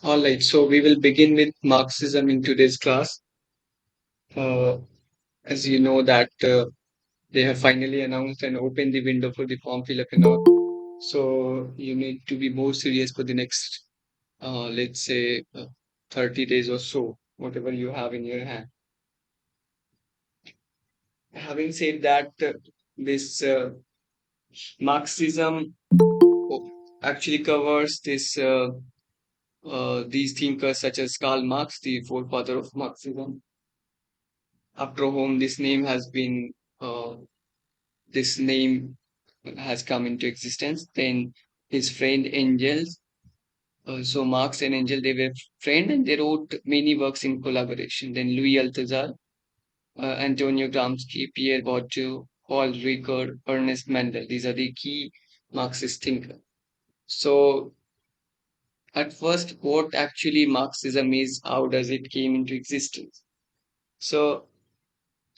All right, so we will begin with Marxism in today's class. Uh, as you know that they have finally announced and opened the window for the form fill up and all. So you need to be more serious for the next, let's say, 30 days or so, whatever you have in your hand. Having said that, this Marxism actually covers these thinkers such as Karl Marx, the forefather of Marxism, after whom uh, this name has come into existence. Then his friend Engels. So Marx and Engels, they were friends and they wrote many works in collaboration. Then Louis Althusser, Antonio Gramsci, Pierre Bourdieu, Paul Ricoeur, Ernest Mandel. These are the key Marxist thinkers. So at first, what actually Marxism is, how does it came into existence? So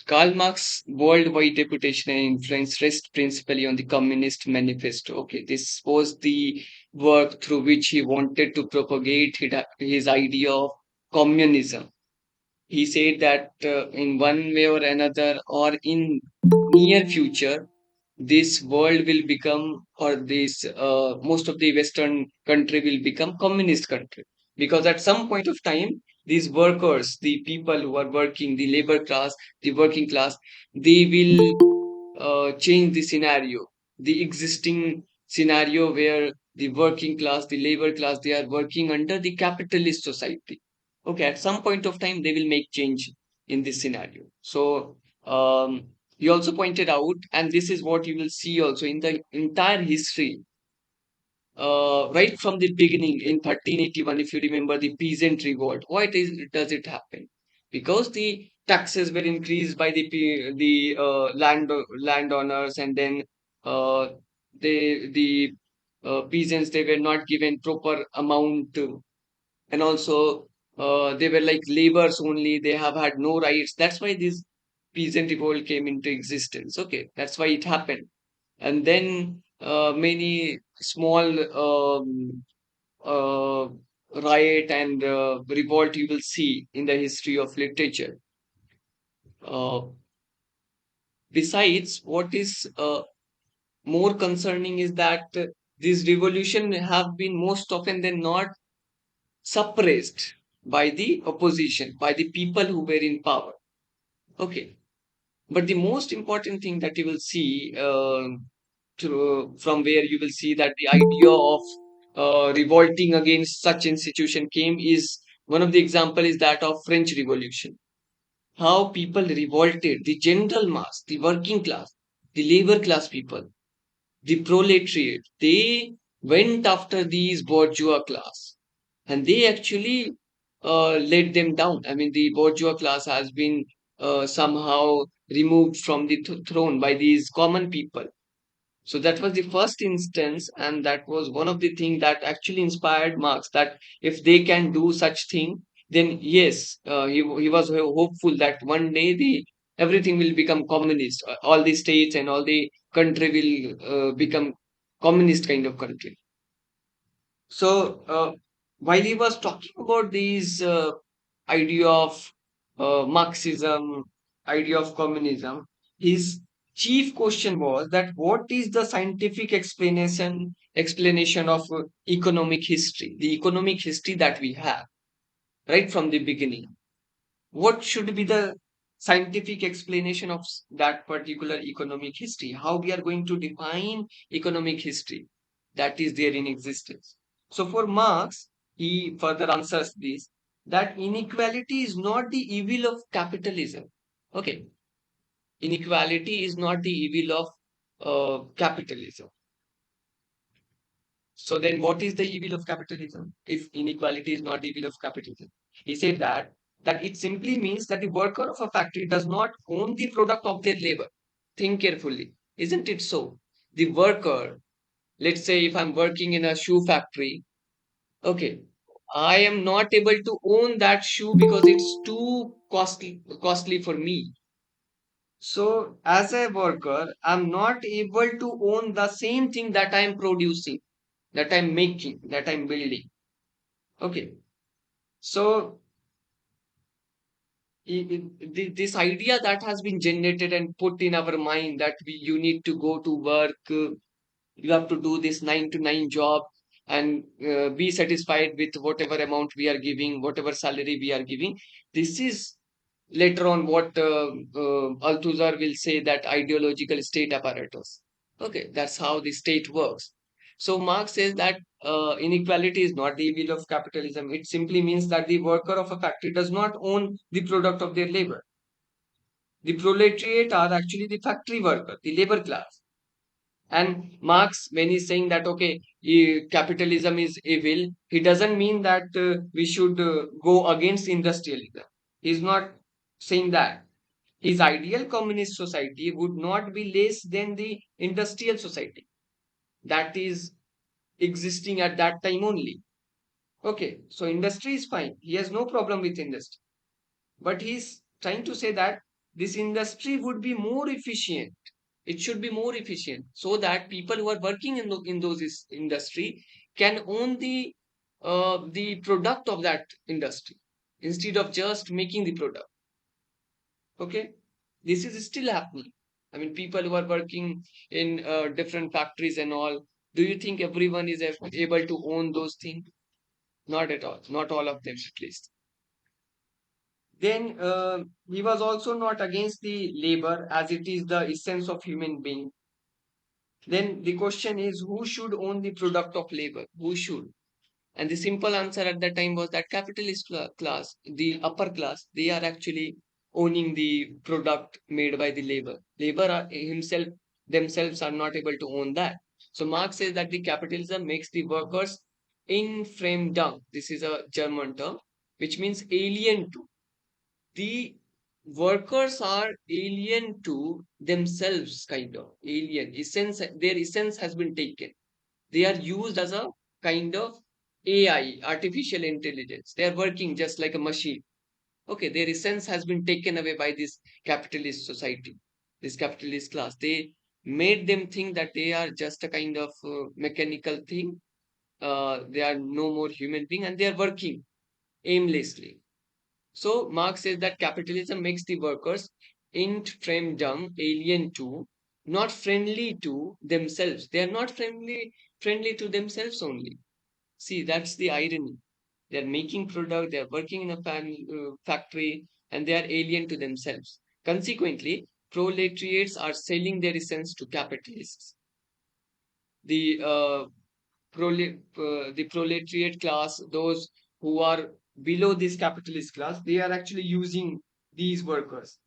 Karl Marx's worldwide reputation and influence rest principally on the Communist Manifesto. Okay, this was the work through which he wanted to propagate his idea of communism. He said that in one way or another, or in near future, this world will become, or this most of the Western country will become communist country, because at some point of time, these workers, the people who are working, the labor class, the working class, they will change the scenario, the existing scenario where the working class, the labor class, they are working under the capitalist society. Okay, at some point of time, they will make change in this scenario. So, you also pointed out, and this is what you will see also in the entire history, right from the beginning in 1381, if you remember the peasant revolt. Does it happen? Because the taxes were increased by the landowners, and then uh, the peasants, they were not given proper amount, and also they were like laborers only. They have had no rights. That's why this peasant revolt came into existence. Okay, that's why it happened. And then many small uh, riot and revolt you will see in the history of literature. Uh, Besides, what is more concerning is that these revolution have been most often than not suppressed by the opposition, by the people who were in power. Okay, but the most important thing that you will see from where you will see that the idea of revolting against such institution came is one of the example is that of French Revolution. How people revolted, the general mass, the working class, the labor class people, the proletariat. They went after these bourgeois class, and they actually let them down. I mean, the bourgeois class has been somehow removed from the throne by these common people. So that was the first instance, and that was one of the things that actually inspired Marx. That if they can do such thing, then yes, he was hopeful that one day the everything will become communist. All the states and all the country will become communist kind of country. So while he was talking about these idea of Marxism, idea of communism, his chief question was that what is the scientific explanation of economic history, the economic history that we have right from the beginning? What should be the scientific explanation of that particular economic history? How we are going to define economic history that is there in existence? So for Marx, he further answers this, that inequality is not the evil of capitalism. Okay, inequality is not the evil of capitalism. So then what is the evil of capitalism if inequality is not the evil of capitalism? He said that it simply means that the worker of a factory does not own the product of their labor. Think carefully. Isn't it so? The worker, let's say if I'm working in a shoe factory, okay, I am not able to own that shoe because it's too costly for me. So as a worker, I'm not able to own the same thing that I'm producing, that I'm making, that I'm building. Okay. So this idea that has been generated and put in our mind that you need to go to work, you have to do this 9 to 9 job and be satisfied with whatever amount we are giving, whatever salary we are giving. This is later on what Althusser will say that ideological state apparatus. Okay, that's how the state works. So Marx says that inequality is not the evil of capitalism. It simply means that the worker of a factory does not own the product of their labor. The proletariat are actually the factory worker, the labor class. And Marx, when he's saying that, okay, capitalism is evil, he doesn't mean that we should go against industrialism. He's not saying that. His ideal communist society would not be less than the industrial society that is existing at that time only. Okay, so industry is fine. He has no problem with industry. But he's trying to say that this industry would be more efficient. It should be more efficient so that people who are working in those industry can own the product of that industry instead of just making the product. Okay, this is still happening. I mean, people who are working in different factories and all. Do you think everyone is able to own those things? Not at all. Not all of them, at least. Then he was also not against the labor as it is the essence of human being. Then the question is who should own the product of labor? Who should? And the simple answer at that time was that capitalist class, the upper class, they are actually owning the product made by the labor. Labor are, himself themselves are not able to own that. So Marx says that the capitalism makes the workers infremdung. This is a German term, which means alien to. The workers are alien to themselves, kind of alien essence. Their essence has been taken. They are used as a kind of AI, artificial intelligence. They are working just like a machine. Okay, their essence has been taken away by this capitalist society, this capitalist class. They made them think that they are just a kind of mechanical thing. They are no more human being and they are working aimlessly. So Marx says that capitalism makes the workers infremdum, alien to, not friendly to themselves. They are not friendly to themselves only. See, that's the irony. They are making product, they are working in a factory, and they are alien to themselves. Consequently, proletariats are selling their essence to capitalists. The the proletariat class, those who are below this capitalist class, they are actually using these workers,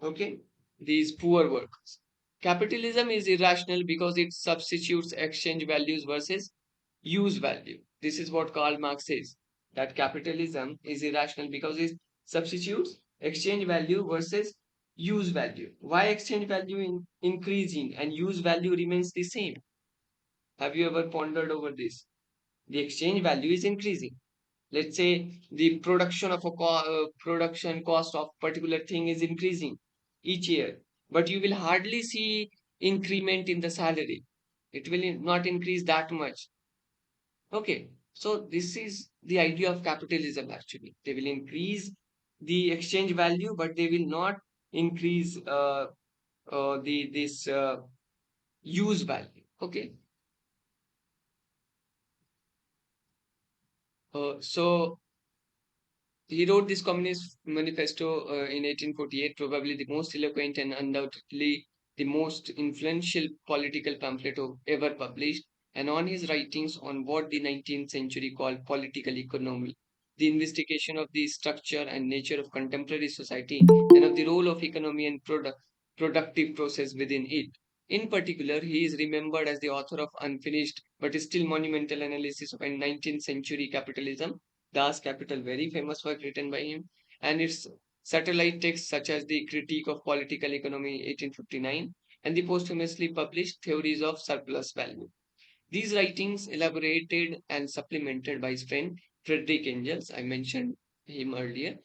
okay, these poor workers. Capitalism is irrational because it substitutes exchange values versus use value. This is what Karl Marx says, that capitalism is irrational because it substitutes exchange value versus use value. Why exchange value increasing and use value remains the same? Have you ever pondered over this? The exchange value is increasing. Let's say the production of a production cost of particular thing is increasing each year, but you will hardly see increment in the salary. It will not increase that much. Okay, so this is the idea of capitalism. Actually, they will increase the exchange value, but they will not increase the this use value. Okay, so he wrote this Communist Manifesto in 1848, probably the most eloquent and undoubtedly the most influential political pamphlet ever published. And on his writings on what the 19th century called political economy, the investigation of the structure and nature of contemporary society, and of the role of economy and productive process within it. In particular, he is remembered as the author of unfinished but still monumental analysis of a 19th century capitalism, Das Kapital, very famous work written by him, and its satellite texts such as the Critique of Political Economy 1859 and the posthumously published Theories of Surplus Value. These writings, elaborated and supplemented by his friend Friedrich Engels, I mentioned him earlier,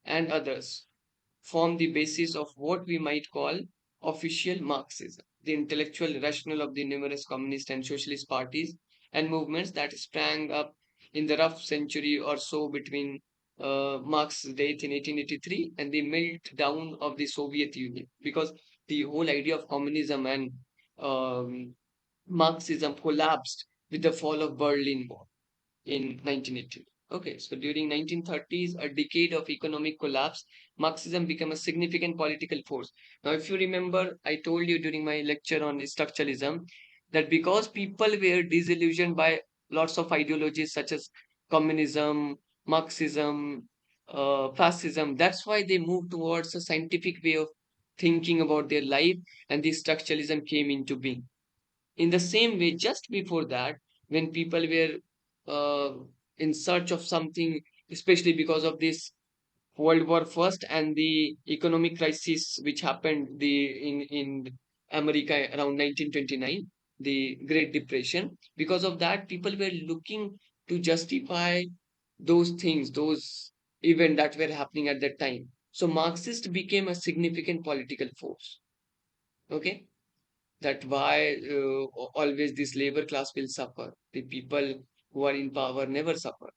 and others, form the basis of what we might call official Marxism, the intellectual rationale of the numerous communist and socialist parties and movements that sprang up in the rough century or so between Marx's death in 1883 and the meltdown of the Soviet Union, because the whole idea of communism and um, Marxism collapsed with the fall of Berlin Wall in 1980. Okay, so during 1930s, a decade of economic collapse, Marxism became a significant political force. Now, if you remember, I told you during my lecture on structuralism that because people were disillusioned by lots of ideologies such as communism, Marxism, fascism, that's why they moved towards a scientific way of thinking about their life, and this structuralism came into being. In the same way, just before that, when people were uh, in search of something, especially because of this World War First and the economic crisis which happened in America around 1929, the Great Depression. Because of that, people were looking to justify those things, those events that were happening at that time. So Marxist became a significant political force. Okay, that why always this labor class will suffer. The people who are in power never suffer.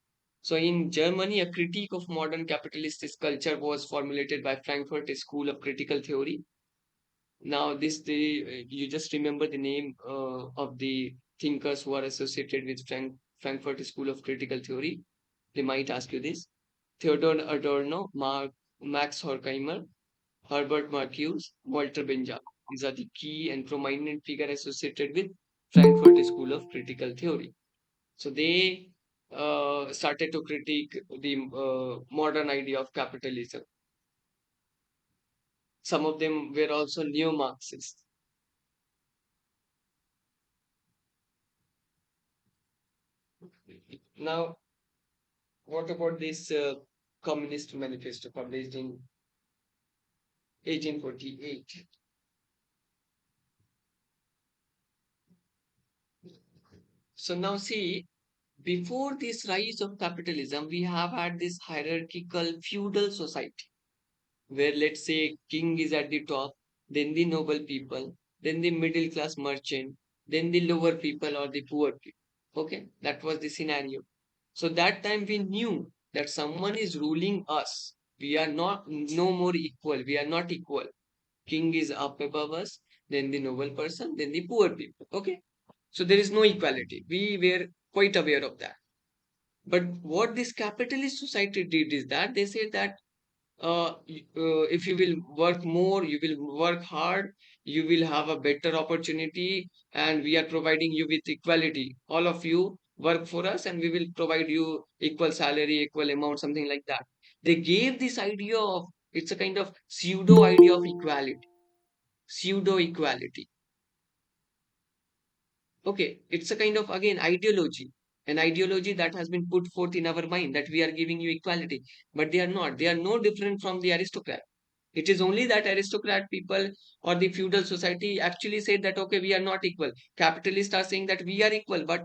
So in Germany, a critique of modern capitalist culture was formulated by Frankfurt School of Critical Theory. Now, this the you just remember the name of the thinkers who are associated with Frankfurt School of Critical Theory. They might ask you this: Theodor Adorno, Max Horkheimer, Herbert Marcuse, Walter Benjamin. These are the key and prominent figures associated with Frankfurt School of Critical Theory. So they started to critique the modern idea of capitalism. Some of them were also neo-Marxists. Now, what about this Communist Manifesto published in 1848? So now see, before this rise of capitalism, we have had this hierarchical feudal society where, let's say, king is at the top, then the noble people, then the middle class merchant, then the lower people or the poor people. Okay, that was the scenario. So that time we knew that someone is ruling us. We are not no more equal. We are not equal. King is up above us, then the noble person, then the poor people. Okay, so there is no equality. We were quite aware of that. But what this capitalist society did is that they said that if you will work more, you will work hard, you will have a better opportunity, and we are providing you with equality. All of you work for us, and we will provide you equal salary, equal amount, something like that. They gave this idea of, it's a kind of pseudo idea of equality, pseudo equality. Okay, it's a kind of again ideology, an ideology that has been put forth in our mind that we are giving you equality, but they are not. They are no different from the aristocrat. It is only that aristocrat people or the feudal society actually said that okay, we are not equal. Capitalists are saying that we are equal, but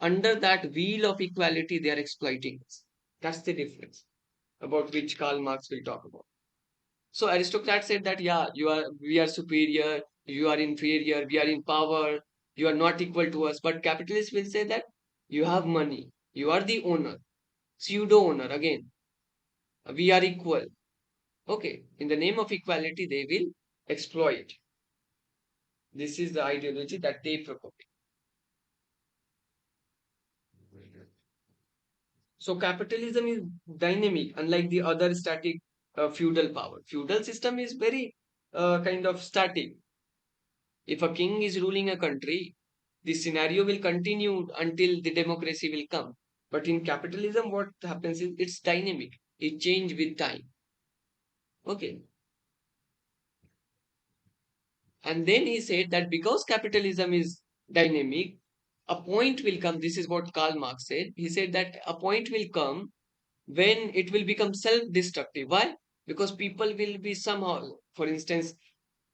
under that wheel of equality, they are exploiting us. That's the difference about which Karl Marx will talk about. So aristocrats said that yeah, we are superior, you are inferior, we are in power, you are not equal to us. But capitalists will say that you have money, you are the owner, pseudo owner again. We are equal. Okay, in the name of equality, they will exploit. This is the ideology that they propagate. So capitalism is dynamic, unlike the other static feudal power. Feudal system is very kind of static. If a king is ruling a country, the scenario will continue until the democracy will come. But in capitalism, what happens is it's dynamic. It changes with time. Okay. And then he said that because capitalism is dynamic, a point will come. This is what Karl Marx said. He said that a point will come when it will become self destructive. Why? Because people will be somehow, for instance,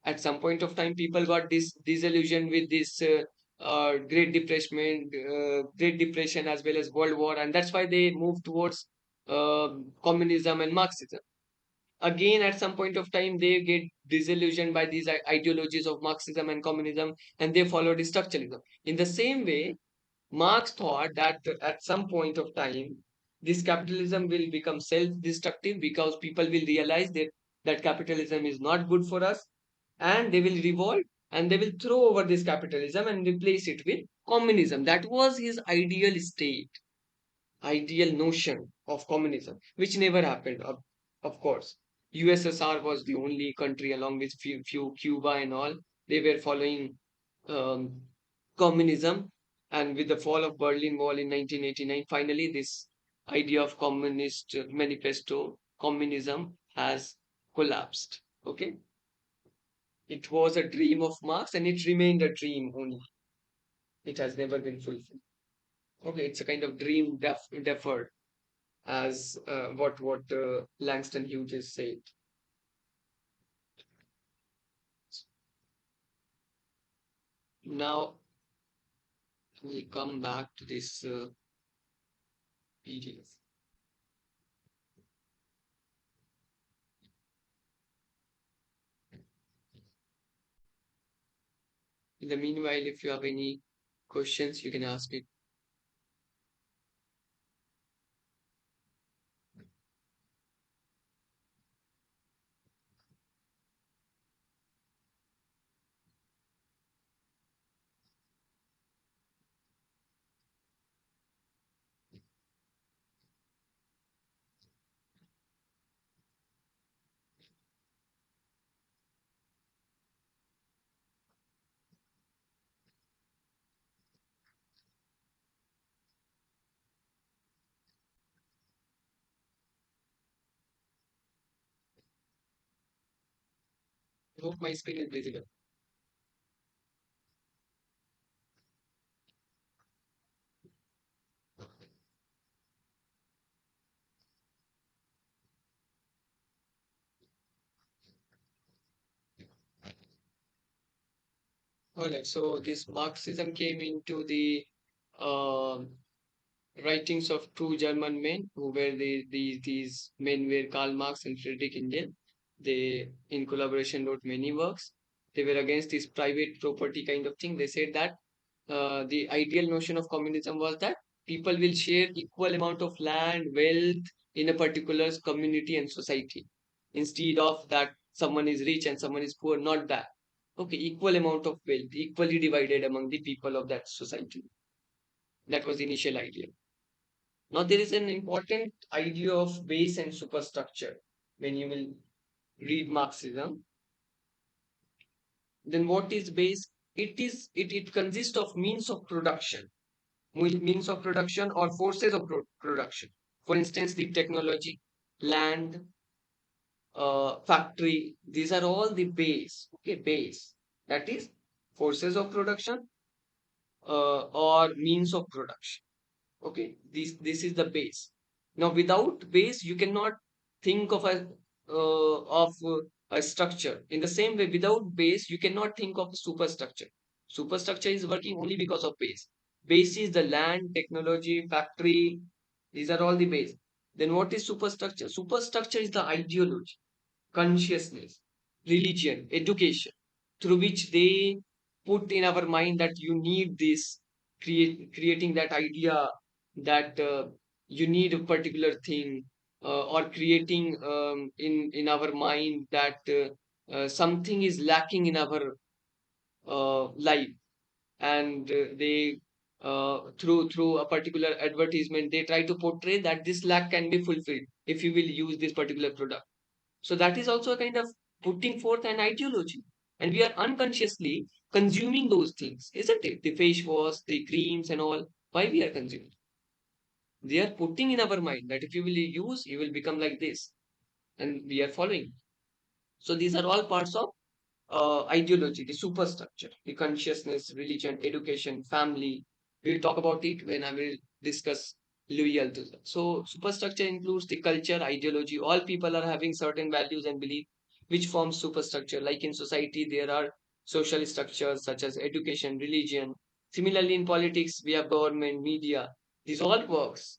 at some point of time people got this disillusion with this great depression as well as world war, and that's why they moved towards communism and Marxism. Again, at some point of time they get disillusioned by these ideologies of Marxism and communism, and they followed structuralism. In the same way, Marx thought that at some point of time, this capitalism will become self-destructive because people will realize that capitalism is not good for us, and they will revolt and they will throw over this capitalism and replace it with communism. That was his ideal state, ideal notion of communism, which never happened, of course. USSR was the only country, along with few Cuba and all. They were following um, communism. And with the fall of Berlin Wall in 1989, finally, this idea of communist manifesto, communism, has collapsed. Okay, it was a dream of Marx, and it remained a dream only. It has never been fulfilled. Okay, it's a kind of dream deferred, as what Langston Hughes said. Now we come back to this PDF. In the meanwhile, if you have any questions, you can ask it. I hope my screen is visible. Alright, so this Marxism came into the um writings of two German men who were these men were Karl Marx and Friedrich Engels. They, in collaboration, wrote many works. They were against this private property kind of thing. They said that the ideal notion of communism was that people will share equal amount of land, wealth in a particular community and society, instead of that someone is rich and someone is poor. Not that. Okay, equal amount of wealth, equally divided among the people of that society. That was the initial idea. Now there is an important idea of base and superstructure. When you will read Marxism, then what is base? It consists of means of production, means of production or forces of production. For instance, the technology, land, factory. These are all the base. Okay, base. That is forces of production or means of production. Okay, this is the base. Now without base you cannot think of a structure. In the same way, without base you cannot think of superstructure. Superstructure is working only because of base. Base is the land, technology, factory. These are all the base. Then what is superstructure? Superstructure is the ideology, consciousness, religion, education, through which they put in our mind that you need this, creating that idea that you need a particular thing, or creating in our mind that something is lacking in our life, and they through a particular advertisement they try to portray that this lack can be fulfilled if you will use this particular product. So that is also a kind of putting forth an ideology. And we are unconsciously consuming those things, isn't it? The face wash, the creams, and all. Why we are consuming? They are putting in our mind that if you will use, you will become like this. And we are following. So these are all parts of ideology, the superstructure, the consciousness, religion, education, family. We'll talk about it when I will discuss Louis Althusser. So superstructure includes the culture, ideology. All people are having certain values and beliefs which forms superstructure. Like in society, there are social structures such as education, religion. Similarly, in politics, we have government, media. This all works.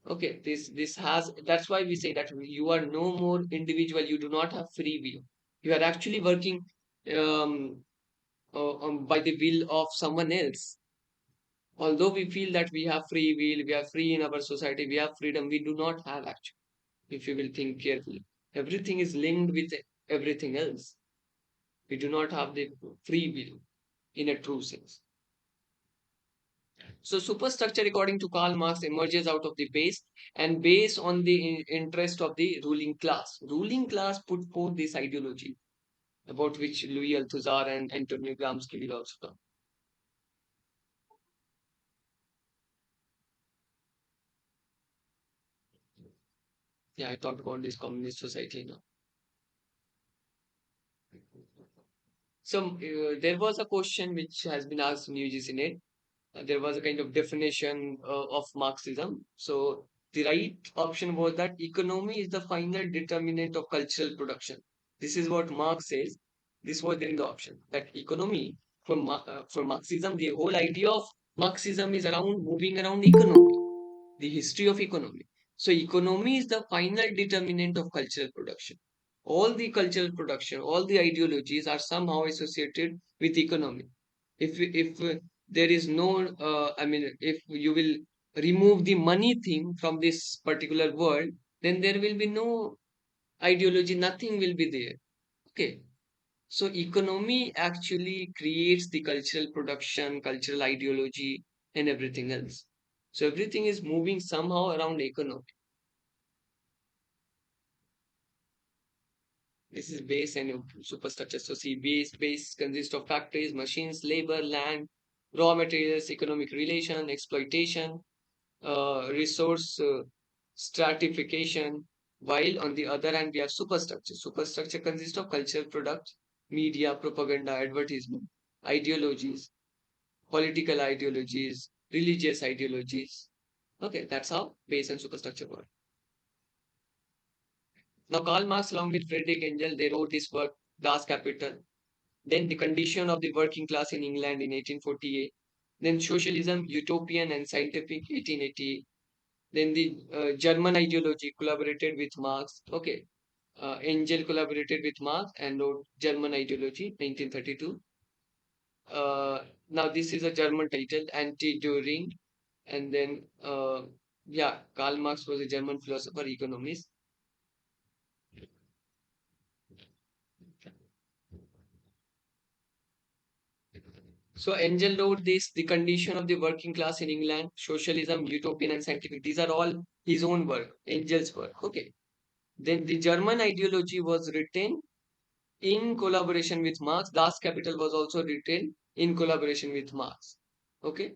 Okay, this has, that's why we say that you are no more individual. You do not have free will. You are actually working um, by the will of someone else. Although we feel that we have free will, we are free in our society, we have freedom, we do not have actually, if you will think carefully. Everything is linked with everything else. We do not have the free will in a true sense. So superstructure, according to Karl Marx, emerges out of the base and based on the interest of the ruling class. Ruling class put forth this ideology about which Louis Althusser and Antonio Gramsci will also talk. Yeah, I talked about this communist society now. So there was a question which has been asked in UGC Net. There was a kind of definition of Marxism. So the right option was that economy is the final determinant of cultural production. This is what Marx says. This was in the option that economy for Marxism, the whole idea of Marxism is around moving around economy, the history of economy. So economy is the final determinant of cultural production. All the cultural production, all the ideologies are somehow associated with economy. If there is no, I mean, if you will remove the money thing from this particular world, then there will be no ideology, nothing will be there. Okay. So economy actually creates the cultural production, cultural ideology, and everything else. So everything is moving somehow around economy. This is base and superstructure. So see, base consists of factories, machines, labor, land, raw materials, economic relation, exploitation, resource stratification. While on the other hand, we have superstructure. Superstructure consists of cultural products, media, propaganda, advertisement, ideologies, political ideologies, religious ideologies. Okay, that's how base and superstructure work. Now, Karl Marx, along with Friedrich Engels, they wrote this work, Das Kapital. Then the condition of the working class in England in 1848. Then socialism, utopian and scientific, 1888. Then the German ideology collaborated with Marx. Okay, Engel collaborated with Marx and wrote German ideology, 1932. Now this is a German title, Anti-Düring, and then yeah, Karl Marx was a German philosopher, economist. So Engel wrote this, the condition of the working class in England, socialism, utopian and scientific. These are all his own work, Engel's work. Okay. Then the German ideology was written in collaboration with Marx. Das Kapital was also written in collaboration with Marx. Okay.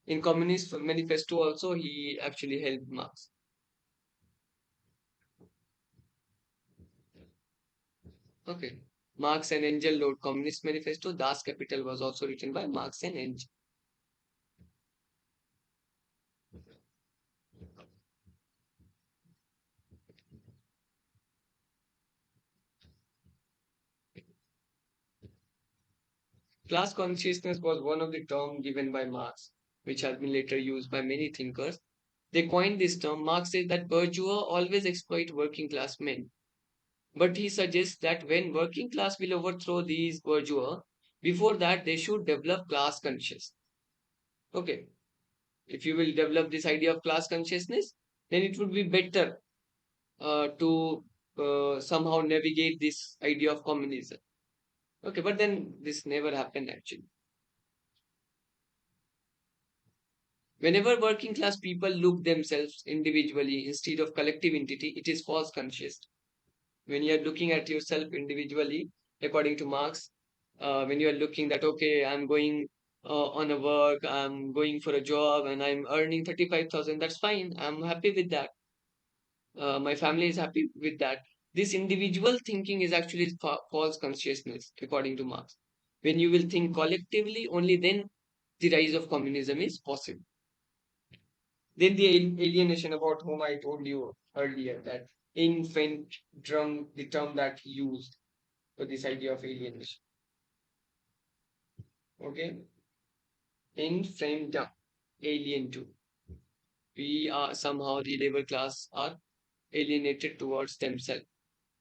In Communist Manifesto also he actually helped Marx. Okay. Marx and Engel wrote Communist Manifesto. Das Kapital was also written by Marx and Engel. Class consciousness was one of the terms given by Marx, which has been later used by many thinkers. They coined this term. Marx says that bourgeois always exploit working class men. But he suggests that when working class will overthrow these bourgeois, before that they should develop class consciousness. Okay, if you will develop this idea of class consciousness, then it would be better to somehow navigate this idea of communism. Okay, but then this never happened actually. Whenever working class people look themselves individually instead of collective entity, it is false conscious. When you are looking at yourself individually, according to Marx, when you are looking that, okay, I'm going on a work, I'm going for a job and I'm earning 35,000, that's fine. I'm happy with that. My family is happy with that. This individual thinking is actually false consciousness, according to Marx. When you will think collectively, only then the rise of communism is possible. Then the alienation about whom I told you earlier, that infant drum, the term that he used for this idea of alienation. Okay, infantdom, alien to. We are somehow the labor class are alienated towards themselves.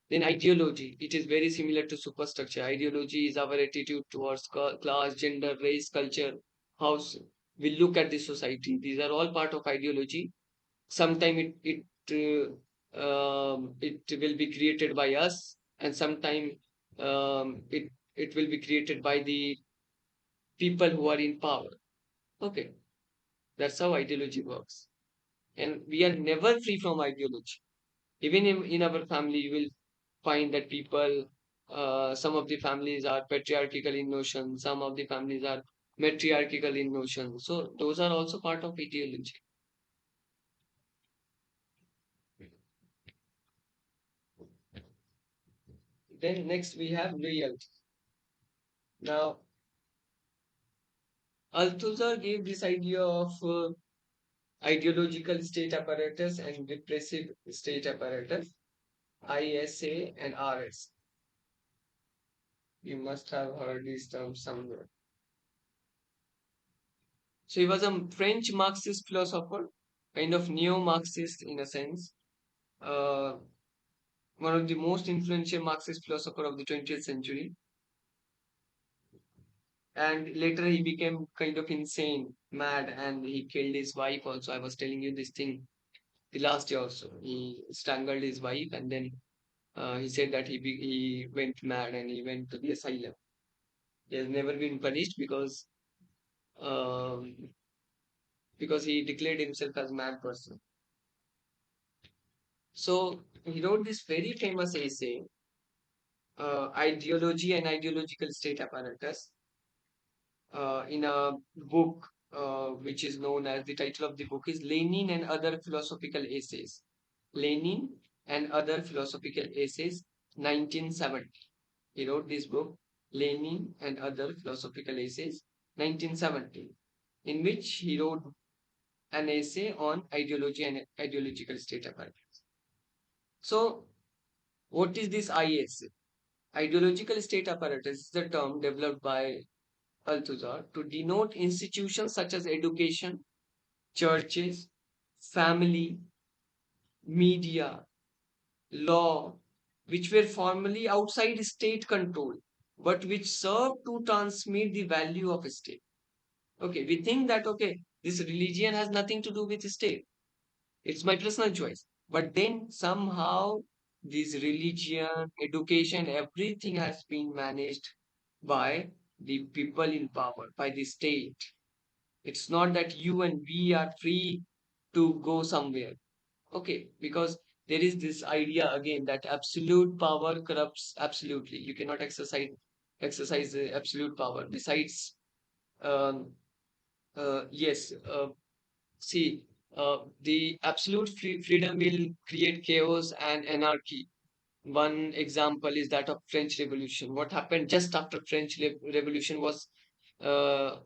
Then ideology, it is very similar to superstructure. Ideology is our attitude towards class, gender, race, culture, house. we look at the society. These are all part of ideology. Sometime it will be created by us, and sometime it will be created by the people who are in power. Okay, that's how ideology works, and we are never free from ideology. Even in our family, you will find that people, some of the families are patriarchal in notion, some of the families are matriarchal in notion. So those are also part of ideology. Then next we have loyalty. Now, Althusser gave this idea of ideological state apparatus and repressive state apparatus, ISA and RS. You must have heard these terms somewhere. So he was a French Marxist philosopher, kind of neo-Marxist in a sense, uh, one of the most influential Marxist philosopher of the 20th century. And later he became kind of insane, mad, and he killed his wife also. I was telling you this thing the last year also. He strangled his wife, and then he said that he went mad and he went to the asylum. He has never been punished um, because he declared himself as mad person. So he wrote this very famous essay, Ideology and Ideological State Apparatus, in a book which is known as, the title of the book is Lenin and Other Philosophical Essays. Lenin and Other Philosophical Essays, 1970. He wrote this book, Lenin and Other Philosophical Essays, 1970, in which he wrote an essay on ideology and ideological state apparatus. So, what is this ISA? Ideological state apparatus is a term developed by Althusser to denote institutions such as education, churches, family, media, law, which were formerly outside state control, but which serve to transmit the value of a state. Okay, we think that, okay, this religion has nothing to do with the state. It's my personal choice. But then somehow this religion, education, everything has been managed by the people in power, by the state. It's not that you and we are free to go somewhere. Okay, because there is this idea again that absolute power corrupts absolutely. You cannot exercise the absolute power. Besides, um, yes, see, the absolute freedom will create chaos and anarchy. One example is that of French Revolution. What happened just after French Revolution was uh,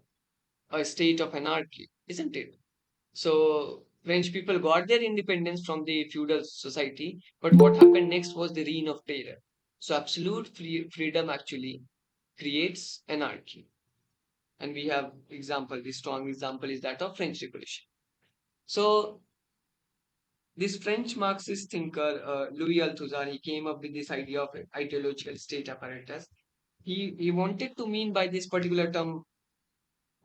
a state of anarchy, isn't it? So French people got their independence from the feudal society, but what happened next was the reign of terror. So absolute freedom actually creates anarchy, and we have example. The strong example is that of French Revolution. So this French Marxist thinker, Louis Althusser, he came up with this idea of ideological state apparatus. He wanted to mean by this particular term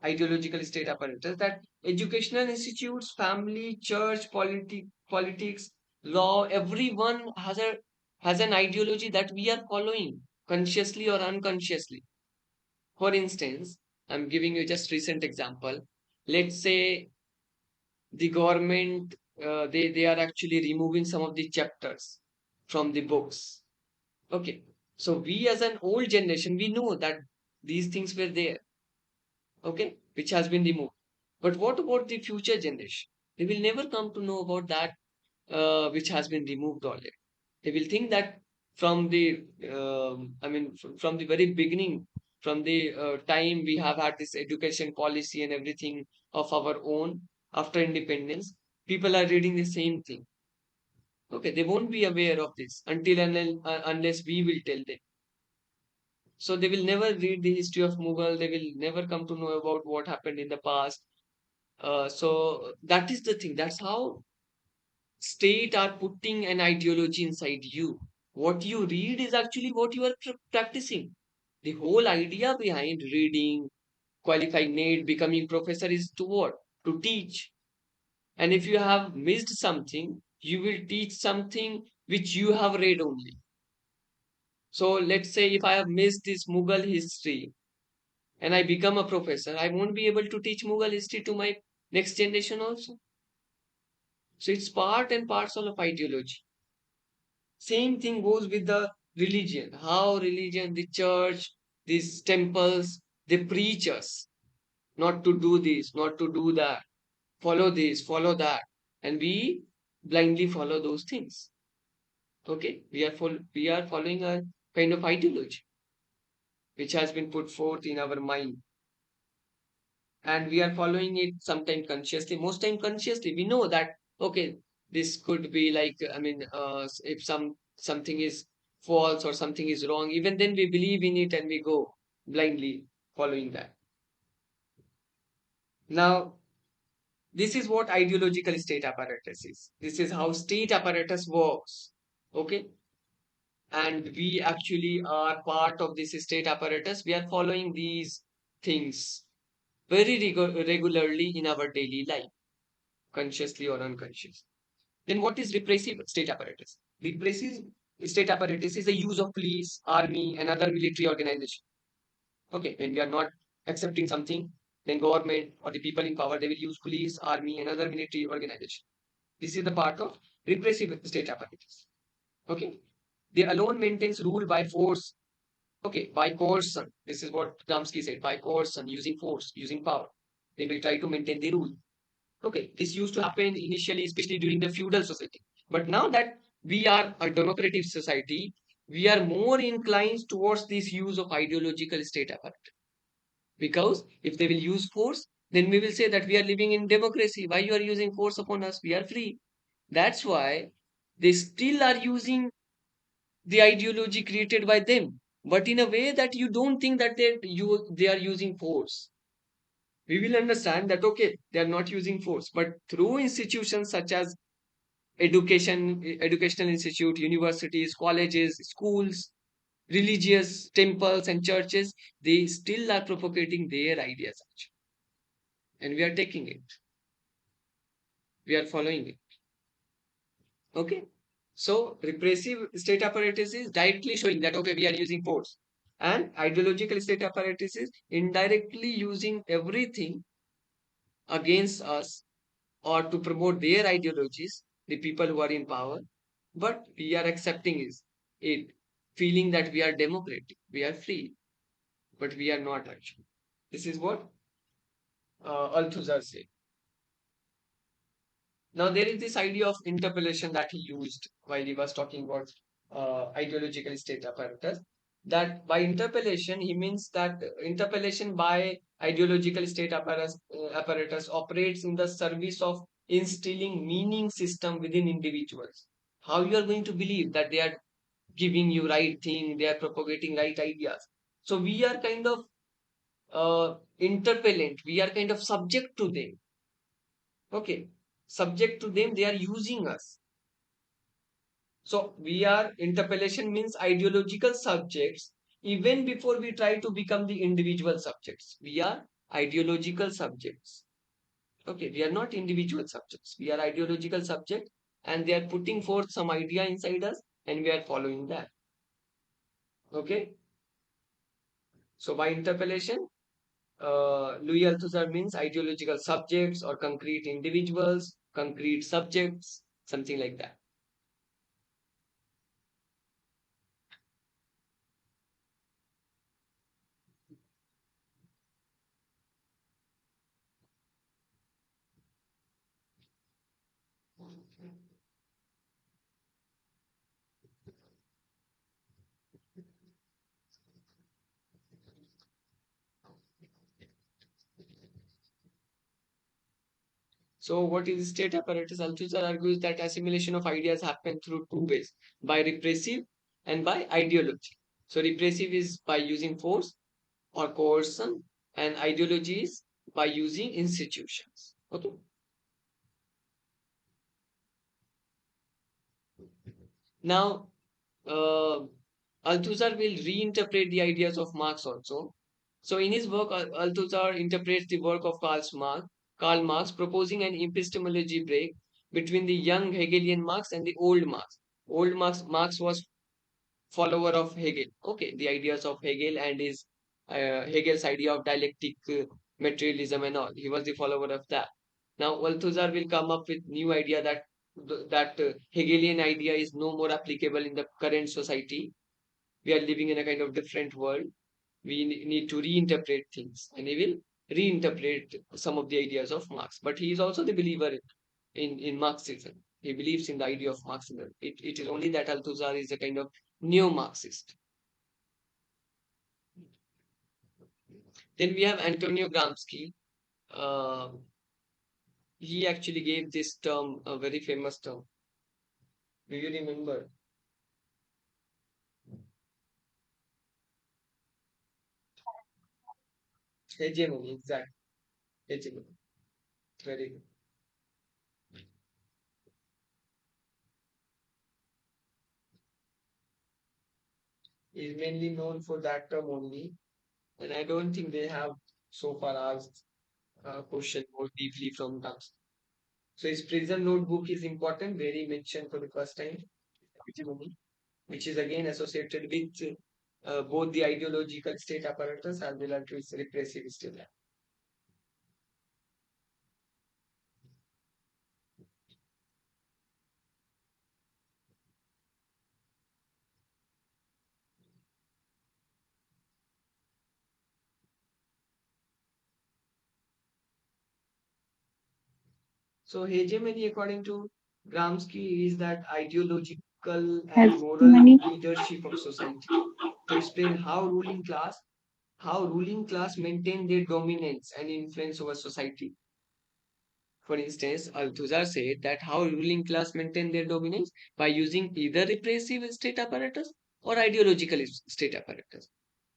ideological state apparatus that educational institutes, family, church, politics, law, everyone has an ideology that we are following consciously or unconsciously. For instance, I'm giving you just recent example. Let's say the government, they are actually removing some of the chapters from the books. Okay, so we as an old generation, we know that these things were there, okay, which has been removed. But what about the future generation? They will never come to know about that which has been removed already. They will think that from the, from the very beginning, from the time we have had this education policy and everything of our own after independence, people are reading the same thing. Okay, they won't be aware of this until and unless we will tell them. So they will never read the history of Mughal. They will never come to know about what happened in the past. So that is the thing. That's how state are putting an ideology inside you. What you read is actually what you are practicing. The whole idea behind reading, qualify need becoming professor is to what? To teach. And if you have missed something, you will teach something which you have read only. So let's say if I have missed this Mughal history and I become a professor, I won't be able to teach Mughal history to my next generation also. So it's part and parcel of ideology. Same thing goes with the religion. How religion, the church, these temples, they preach us not to do this, not to do that, follow this, follow that, and we blindly follow those things. Okay, we are following a kind of ideology which has been put forth in our mind, and we are following it sometimes consciously, most time consciously. We know that okay, this could be like if something is false or something is wrong, even then we believe in it and we go blindly following that. Now, this is what ideological state apparatus is. This is how state apparatus works. Okay, and we actually are part of this state apparatus. We are following these things very regularly in our daily life, consciously or unconscious. Then what is repressive state apparatus? Repressive state apparatus is the use of police, army, and other military organization. Okay, when we are not accepting something, then government or the people in power, they will use police, army, and other military organization. This is the part of repressive state apparatus. Okay, they alone maintains rule by force. Okay, by coercion. This is what Gramsci said. By coercion, using force, using power, they will try to maintain the rule. Okay, this used to happen initially, especially during the feudal society. But now that we are a democratic society, we are more inclined towards this use of ideological state apparatus. Because if they will use force, then we will say that we are living in democracy. Why you are using force upon us? We are free. That's why they still are using the ideology created by them, but in a way that you don't think that they are using force. We will understand that okay, they are not using force, but through institutions such as educational institute, universities, colleges, schools, religious temples and churches, they still are propagating their ideas actually. And we are taking it, we are following it. Okay, so repressive state apparatus is directly showing that okay, we are using force, and ideological state apparatus is indirectly using everything against us or to promote their ideologies, the people who are in power, but we are accepting it, feeling that we are democratic, we are free, but we are not actually. This is what Althusser said. Now, there is this idea of interpellation that he used while he was talking about ideological state apparatus. That by interpellation, he means that interpellation by ideological state apparatus operates in the service of instilling meaning system within individuals. How you are going to believe that they are giving you right thing, they are propagating right ideas. So we are kind of interpellent, we are kind of subject to them. Okay, subject to them, they are using us. So we are interpellation means ideological subjects. Even before we try to become the individual subjects, we are ideological subjects. Okay, we are not individual subjects. We are ideological subjects, and they are putting forth some idea inside us, and we are following that. Okay, so by interpellation, Louis Althusser means ideological subjects or concrete individuals, concrete subjects, something like that. So, what is state apparatus? Althusser argues that assimilation of ideas happen through two ways, by repressive and by ideology. So, repressive is by using force or coercion, and ideology is by using institutions. Okay. Now, Althusser will reinterpret the ideas of Marx also. So in his work, Althusser interprets the work of Karl Marx, proposing an epistemology break between the young Hegelian Marx and the old Marx. Marx was follower of Hegel. Okay, the ideas of Hegel and his Hegel's idea of dialectic materialism and all. He was the follower of that. Now Althusser will come up with new idea that Hegelian idea is no more applicable in the current society. We are living in a kind of different world. We need to reinterpret things, and he will reinterpret some of the ideas of Marx. But he is also the believer in Marxism. He believes in the idea of Marxism. It is only that Althusser is a kind of neo-Marxist. Then we have Antonio Gramsci. Uh, he actually gave this term a very famous term. Do you remember? Hegemony, exact. Hegemony. Very good. He is mainly known for that term only, and I don't think they have so far asked a question more deeply from Gramsci. So his prison notebook is important, where he mentioned for the first time hegemony, which is again associated with both the ideological state apparatus as well as its repressive state. So hegemony, according to Gramsci, is that ideological and moral Testimony. leadership of society to explain how ruling class maintain their dominance and influence over society. For instance, Althusser said that how ruling class maintain their dominance by using either repressive state apparatus or ideological state apparatus.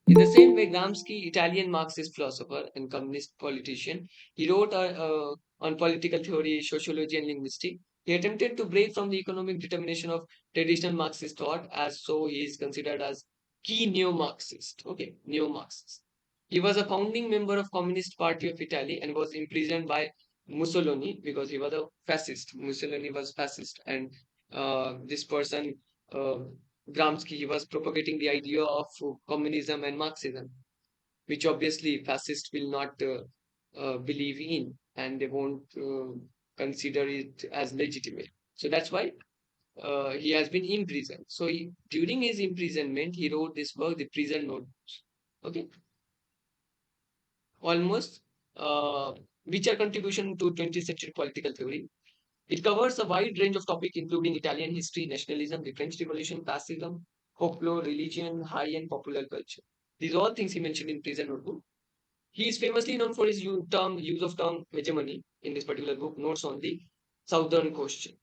In the same way, Gramsci, Italian Marxist philosopher and communist politician, he wrote on political theory, sociology, and linguistics. He attempted to break from the economic determination of traditional Marxist thought, as so he is considered as key neo-Marxist. Okay, neo-Marxist. He was a founding member of Communist Party of Italy and was imprisoned by Mussolini because he was a fascist. Mussolini was fascist, and this person. Uh, Gramsci was propagating the idea of communism and Marxism, which obviously fascists will not believe in, and they won't consider it as legitimate. So that's why he has been imprisoned. So during his imprisonment, he wrote this book, The Prison Notebooks. Okay, almost uh, which are contribution to 20th century political theory. It covers a wide range of topics, including Italian history, nationalism, the French Revolution, fascism, folklore, religion, high and popular culture. These are all things he mentioned in Prison Notebook. He is famously known for his use of term hegemony in this particular book, Notes on the Southern Question.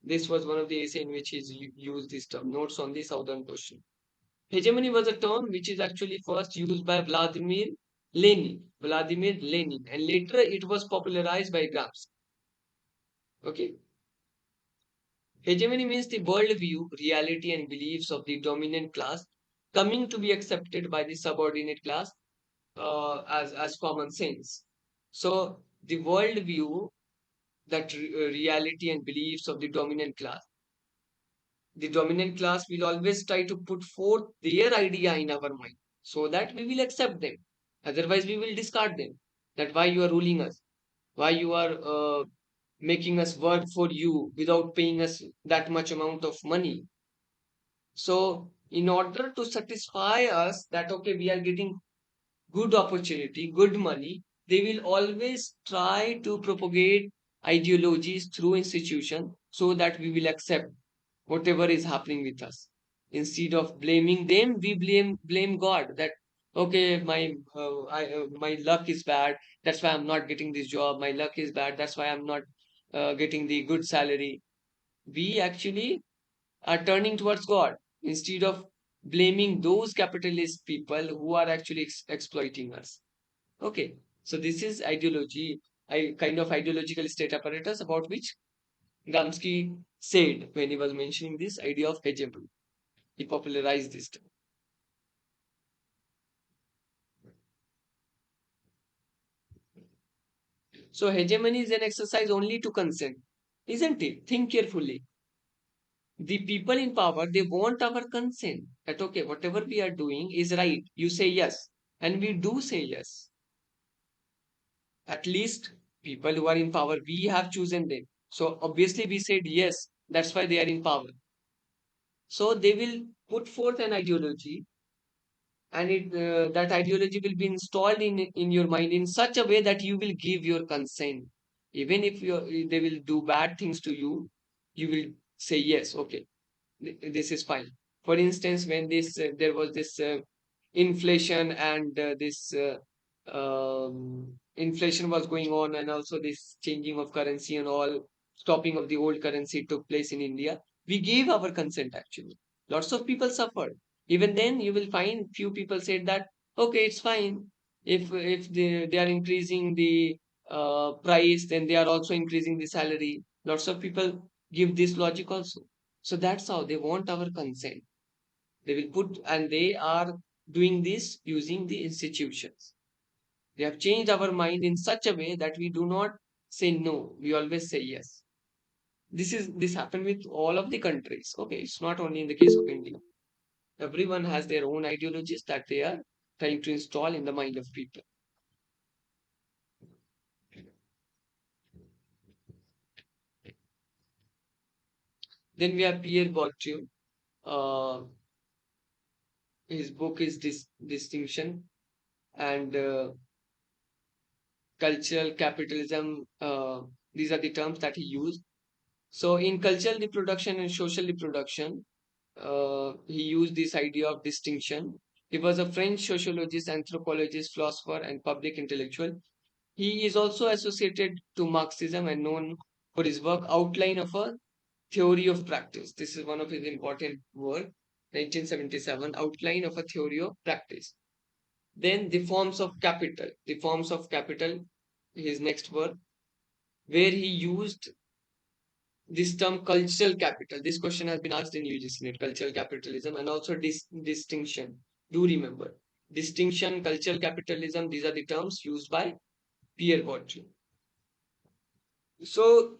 This was one of the essays in which he used this term, Notes on the Southern Question. Hegemony was a term which is actually first used by Vladimir Lenin, and later it was popularized by Gramsci. Okay, hegemony means the worldview, reality, and beliefs of the dominant class coming to be accepted by the subordinate class as common sense. So, the worldview, that reality and beliefs of the dominant class will always try to put forth their idea in our mind so that we will accept them. Otherwise, we will discard them. That why you are ruling us, why you are making us work for you without paying us that much amount of money. So, in order to satisfy us that, okay, we are getting good opportunity, good money, they will always try to propagate ideologies through institution so that we will accept whatever is happening with us. Instead of blaming them, we blame God. That okay, my luck is bad. That's why I'm not getting this job. My luck is bad. That's why I'm not getting the good salary. We actually are turning towards God instead of blaming those capitalist people who are actually exploiting us. Okay, so this is ideology, I kind of ideological state apparatus about which Gramsci said when he was mentioning this idea of hegemony. He popularized this term. So hegemony is an exercise only to consent, isn't it? Think carefully. The people in power, they want our consent. That okay, whatever we are doing is right. You say yes, and we do say yes. At least people who are in power, we have chosen them. So obviously we said yes. That's why they are in power. So they will put forth an ideology, and that ideology will be installed in your mind in such a way that you will give your consent. Even if they will do bad things to you, you will say yes, okay, this is fine. For instance, when this there was this inflation, and this inflation was going on, and also this changing of currency and all, stopping of the old currency took place in India. We gave our consent actually. Lots of people suffered. Even then, you will find few people said that okay, it's fine. If they are increasing the price, then they are also increasing the salary. Lots of people give this logic also. So that's how they want our consent. They will put, and they are doing this using the institutions. They have changed our mind in such a way that we do not say no. We always say yes. This happened with all of the countries. Okay, it's not only in the case of India. Everyone has their own ideologies that they are trying to install in the mind of people. Then we have Pierre Bourdieu. Uh, his book is Distinction, and cultural capitalism. These are the terms that he used. So, in cultural reproduction and social reproduction, he used this idea of distinction. He was a French sociologist, anthropologist, philosopher, and public intellectual. He is also associated to Marxism and known for his work Outline of a Theory of Practice. This is one of his important work, 1977, Outline of a Theory of Practice. Then the forms of capital. The forms of capital, his next work, where he used this term cultural capital. This question has been asked in UGC NET, cultural capitalism, and also distinction. Do remember. Distinction, cultural capitalism, these are the terms used by Pierre Bourdieu. So,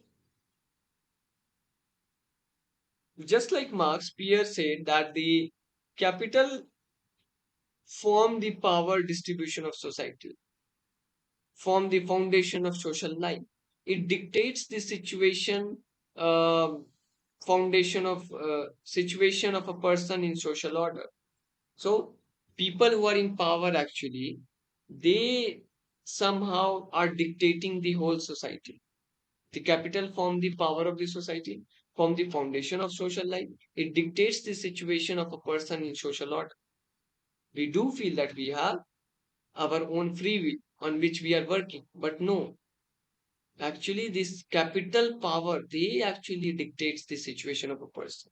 just like Marx, Pierre said that the capital form the power distribution of society, form the foundation of social life. It dictates the uh, situation of a person in social order. So people who are in power actually, they somehow are dictating the whole society. The capital form the power of the society, form the foundation of social life. It dictates the situation of a person in social order. We do feel that we have our own free will on which we are working, but no, actually this capital power, they actually dictates the situation of a person.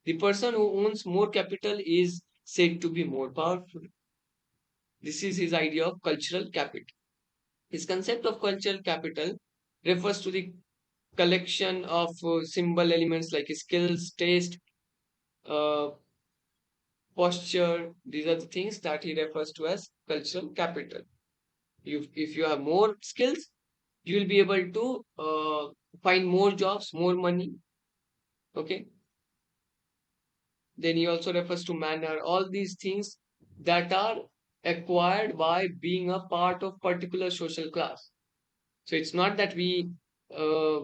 The person who owns more capital is said to be more powerful. This is his idea of cultural capital. His concept of cultural capital refers to the collection of symbol elements like skills, taste, uh, posture. These are the things that he refers to as cultural capital. If you have more skills, you will be able to find more jobs, more money. Okay. Then he also refers to manner. All these things that are acquired by being a part of particular social class. So it's not that we uh,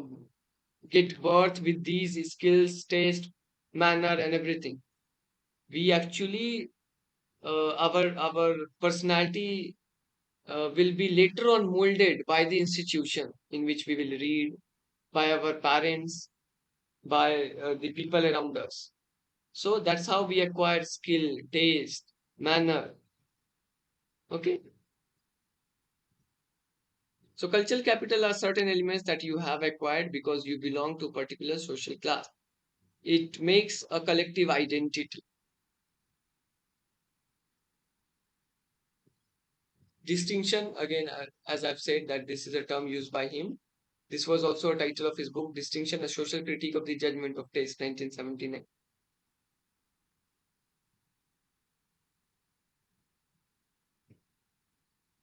get birth with these skills, taste, manner, and everything. We actually our personality will be later on molded by the institution in which we will read, by our parents, by the people around us. So that's how we acquire skill, taste, manner. Okay. So cultural capital are certain elements that you have acquired because you belong to a particular social class. It makes a collective identity. Distinction, again, as I've said, that this is a term used by him. This was also a title of his book, Distinction, a Social Critique of the Judgment of Taste, 1979.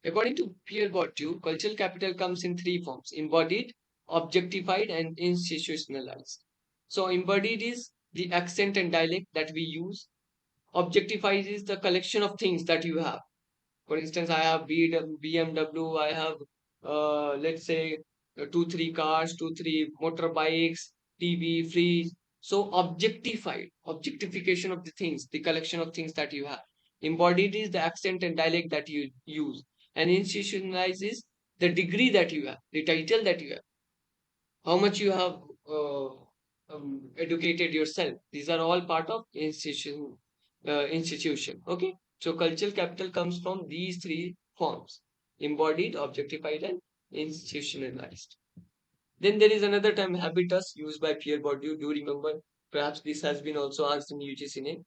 According to Pierre Bourdieu, cultural capital comes in three forms: embodied, objectified, and institutionalized. So, embodied is the accent and dialect that we use. Objectified is the collection of things that you have. For instance, I have BMW, I have, let's say, two, three cars, two, three motorbikes, TV, fridge. So, objectified, objectification of the things, the collection of things that you have. Embodied is the accent and dialect that you use. And institutionalized is the degree that you have, the title that you have, how much you have uh, educated yourself. These are all part of institution. Okay, so cultural capital comes from these three forms: embodied, objectified, and institutionalized. Then there is another term, habitus, used by Pierre Bourdieu. Do you remember? Perhaps this has been also asked in UGC.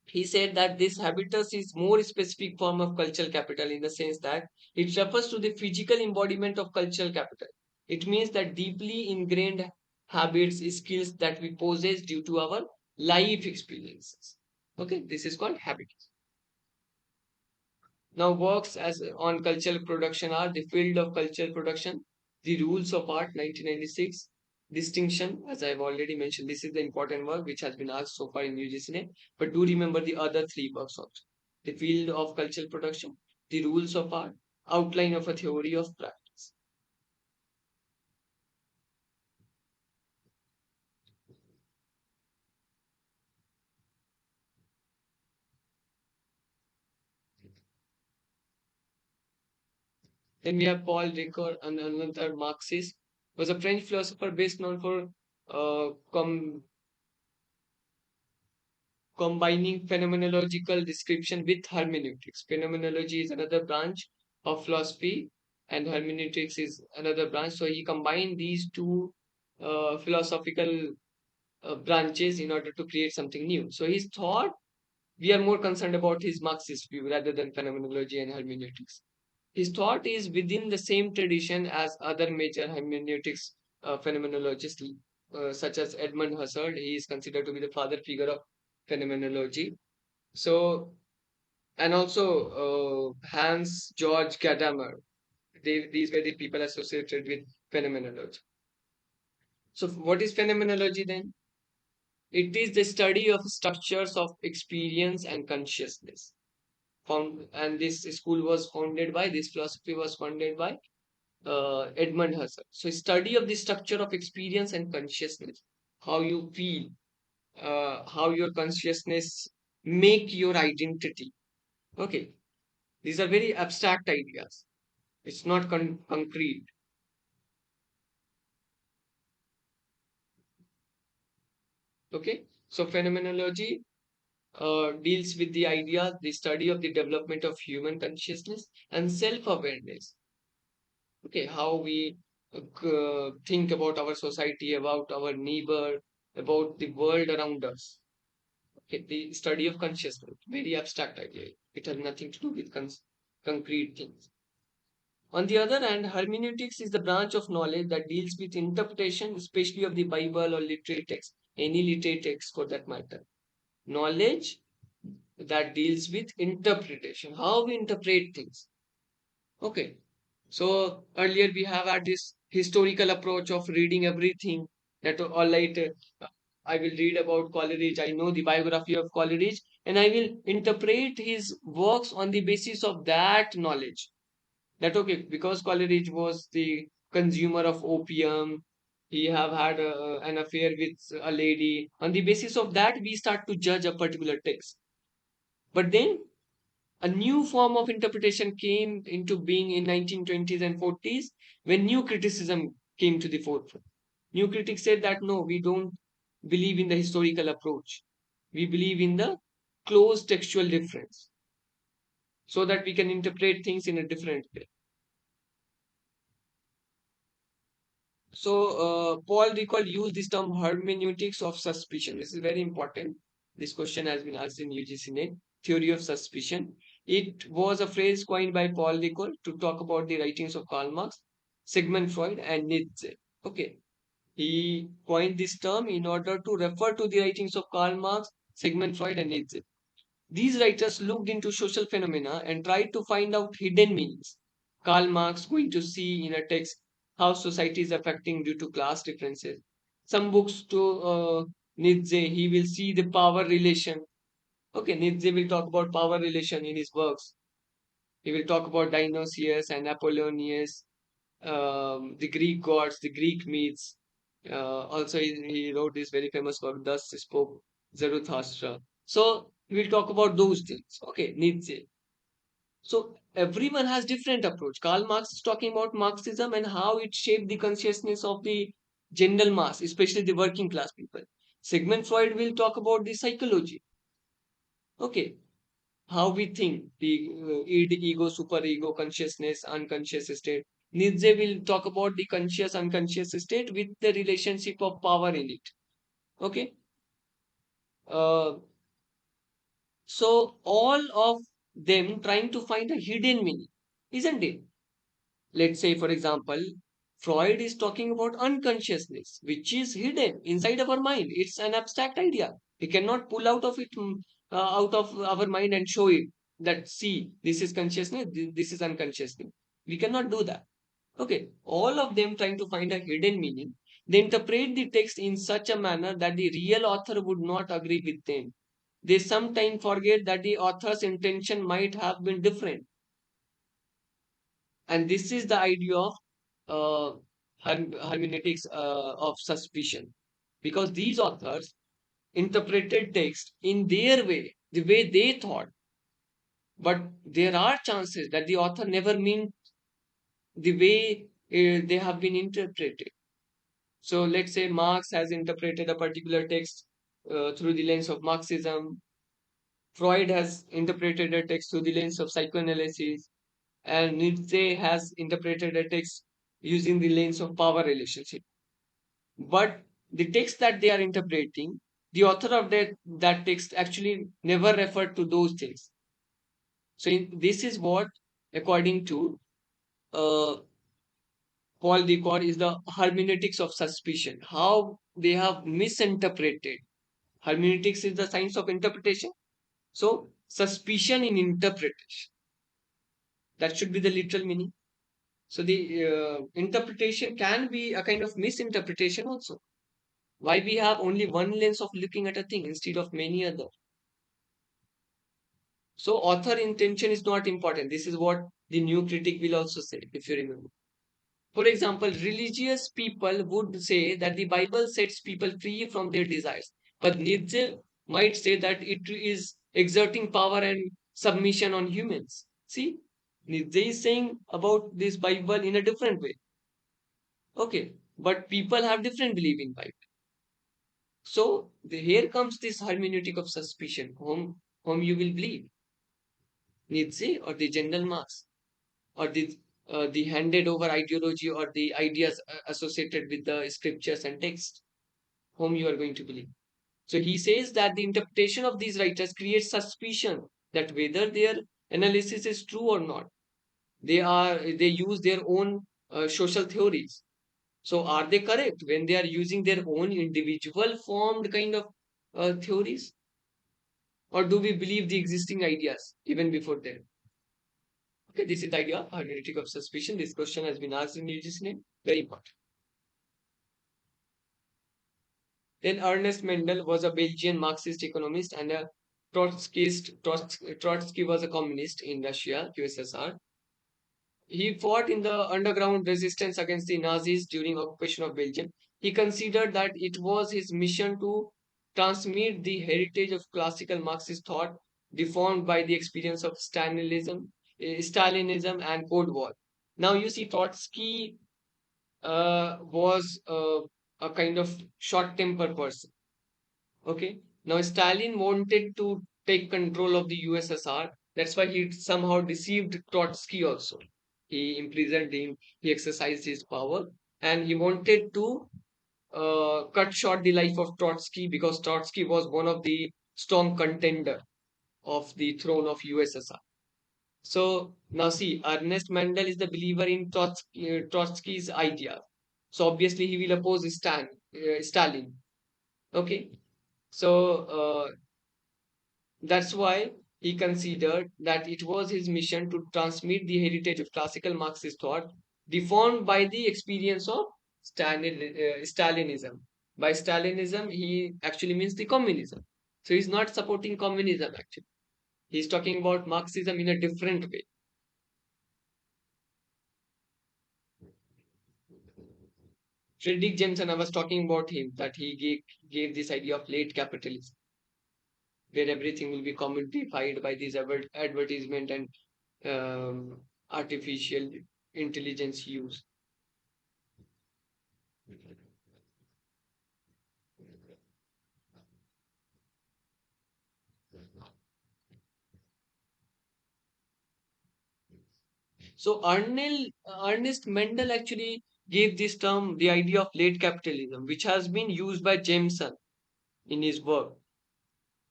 He said that this habitus is more specific form of cultural capital in the sense that it refers to the physical embodiment of cultural capital. It means that deeply ingrained habits, skills that we possess due to our life experiences. Okay, this is called habitus. Now, works as on cultural production are the field of cultural production, the rules of art, 1996, distinction, as I've already mentioned. This is the important work which has been asked so far in UGC. But do remember the other three works also: the field of cultural production, the rules of art, outline of a theory of practice. Then we have Paul Ricoeur, and another Marxist, was a French philosopher best known for uh, com- combining phenomenological description with hermeneutics. Phenomenology is another branch of philosophy, and hermeneutics is another branch. So he combined these two philosophical branches in order to create something new. So his thought, we are more concerned about his Marxist view rather than phenomenology and hermeneutics. His thought is within the same tradition as other major hermeneutics phenomenologists, such as Edmund Husserl. He is considered to be the father figure of phenomenology. So, and also Hans Georg Gadamer. These were the people associated with phenomenology. So, what is phenomenology then? It is the study of structures of experience and consciousness. And this school was founded by, this philosophy was founded by Edmund Husserl. So, study of the structure of experience and consciousness, how you feel, how your consciousness make your identity. Okay, these are very abstract ideas. It's not concrete. Okay, so phenomenology deals with the idea, the study of the development of human consciousness and self-awareness. Okay, how we think about our society, about our neighbor, about the world around us. Okay, the study of consciousness, very abstract idea. It has nothing to do with concrete things. On the other hand, hermeneutics is the branch of knowledge that deals with interpretation, especially of the Bible or literary text, any literary text for that matter. Knowledge that deals with interpretation, how we interpret things. Okay. So earlier we have had this historical approach of reading everything. That all right, I will read about Coleridge. I know the biography of Coleridge, and I will interpret his works on the basis of that knowledge. That okay, because Coleridge was the consumer of opium, he have had an affair with a lady. On the basis of that, we start to judge a particular text. But then a new form of interpretation came into being in 1920s and 40s when new criticism came to the forefront. New critics said that no, we don't believe in the historical approach. We believe in the close textual difference so that we can interpret things in a different way. So, Paul Ricoeur used this term hermeneutics of suspicion. This is very important. This question has been asked in UGC NET, theory of suspicion. It was a phrase coined by Paul Ricoeur to talk about the writings of Karl Marx, Sigmund Freud, and Nietzsche. Okay. He coined this term in order to refer to the writings of Karl Marx, Sigmund Freud, and Nietzsche. These writers looked into social phenomena and tried to find out hidden meanings. Karl Marx going to see in a text how society is affecting due to class differences. Some books to Nietzsche, he will see the power relation. Okay, Nietzsche will talk about power relation in his works. He will talk about Dionysius and Apollonius, the Greek gods, the Greek myths. Also, he wrote this very famous work, Thus Spoke Zarathustra. So, we will talk about those things. Okay, Nietzsche. So, everyone has different approach. Karl Marx is talking about Marxism and how it shaped the consciousness of the general mass, especially the working class people. Sigmund Freud will talk about the psychology. Okay, how we think, the ego, superego, consciousness, unconscious state. Nietzsche will talk about the conscious, unconscious state with the relationship of power in it. Okay. Uh, so all of them trying to find a hidden meaning, isn't it? Let's say, for example, Freud is talking about unconsciousness, which is hidden inside our mind. It's an abstract idea. We cannot pull out of it, out of our mind and show it that, see, this is consciousness, this is unconsciousness. We cannot do that. Okay, all of them trying to find a hidden meaning. They interpret the text in such a manner that the real author would not agree with them. They sometimes forget that the author's intention might have been different. And this is the idea of hermeneutics of suspicion. Because these authors interpreted text in their way, the way they thought. But there are chances that the author never meant the way they have been interpreted. So let's say Marx has interpreted a particular text through the lens of Marxism. Freud has interpreted a text through the lens of psychoanalysis, and Nietzsche has interpreted a text using the lens of power relationship. But the text that they are interpreting, the author of that text actually never referred to those things. So this is what, according to uh, Paul Ricoeur, is the hermeneutics of suspicion. How they have misinterpreted. Hermeneutics is the science of interpretation. So suspicion in interpretation. That should be the literal meaning. So the interpretation can be a kind of misinterpretation also. Why we have only one lens of looking at a thing instead of many other. So author intention is not important. This is what the new critic will also say, if you remember. For example, religious people would say that the Bible sets people free from their desires. But Nietzsche might say that it is exerting power and submission on humans. See, Nietzsche is saying about this Bible in a different way. Okay, but people have different belief in Bible. So here comes this hermeneutic of suspicion. Whom you will believe, Nietzsche or the general Marx, or the handed over ideology or the ideas associated with the scriptures and text, whom you are going to believe. So he says that the interpretation of these writers creates suspicion that whether their analysis is true or not. They use their own social theories. So are they correct when they are using their own individual formed kind of theories, or do we believe the existing ideas even before them? Okay, this is the idea, hermeneutic of suspicion. This question has been asked in UGC name. Very important. Then Ernest Mandel was a Belgian Marxist economist and a Trotskyist. Trotsky was a communist in Russia, USSR. He fought in the underground resistance against the Nazis during occupation of Belgium. He considered that it was his mission to transmit the heritage of classical Marxist thought deformed by the experience of Stalinism and Cold War. Now you see Trotsky was a kind of short tempered person. Okay. Now Stalin wanted to take control of the USSR. That's why he somehow deceived Trotsky also. He imprisoned him, he exercised his power, and he wanted to cut short the life of Trotsky because Trotsky was one of the strong contender of the throne of USSR. So now see, Ernest Mandel is the believer in Trotsky's idea. So obviously he will oppose Stalin. Okay. So That's why he considered that it was his mission to transmit the heritage of classical Marxist thought, deformed by the experience of Stalinism. By Stalinism, he actually means the communism. So he's not supporting communism actually. He's talking about Marxism in a different way. Friedrich Jameson, I was talking about him, that he gave this idea of late capitalism, where everything will be commodified by this advertisement and artificial intelligence use. So Ernest Mandel actually gave this term the idea of late capitalism, which has been used by Jameson in his work.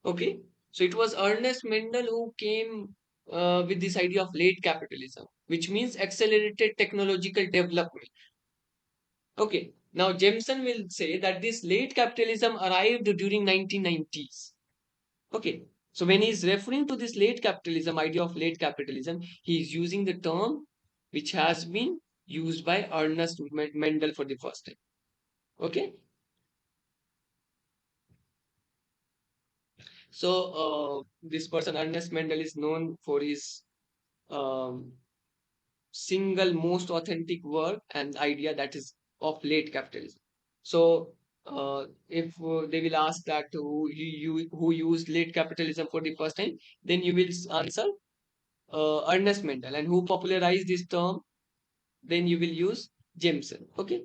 Okay, so it was Ernest Mandel who came with this idea of late capitalism, which means accelerated technological development. Okay, now Jameson will say that this late capitalism arrived during 1990s. Okay, so when he's referring to this late capitalism, idea of late capitalism, he is using the term which has been used by Ernest Mendel for the first time. Okay, so this person Ernest Mendel is known for his um, single most authentic work and idea, that is of late capitalism. So if they will ask that who used late capitalism for the first time, then you will answer Ernest Mendel, and who popularized this term, then you will use Jameson. Okay,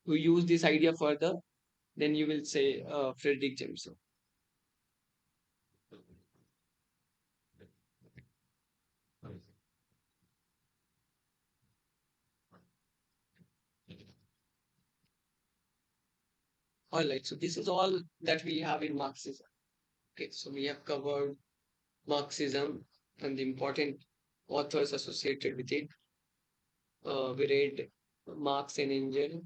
who used this idea further, then you will say Frederick Jameson. All right, so this is all that we have in Marxism. Okay, so we have covered Marxism and the important authors associated with it. We read Marx and Engels,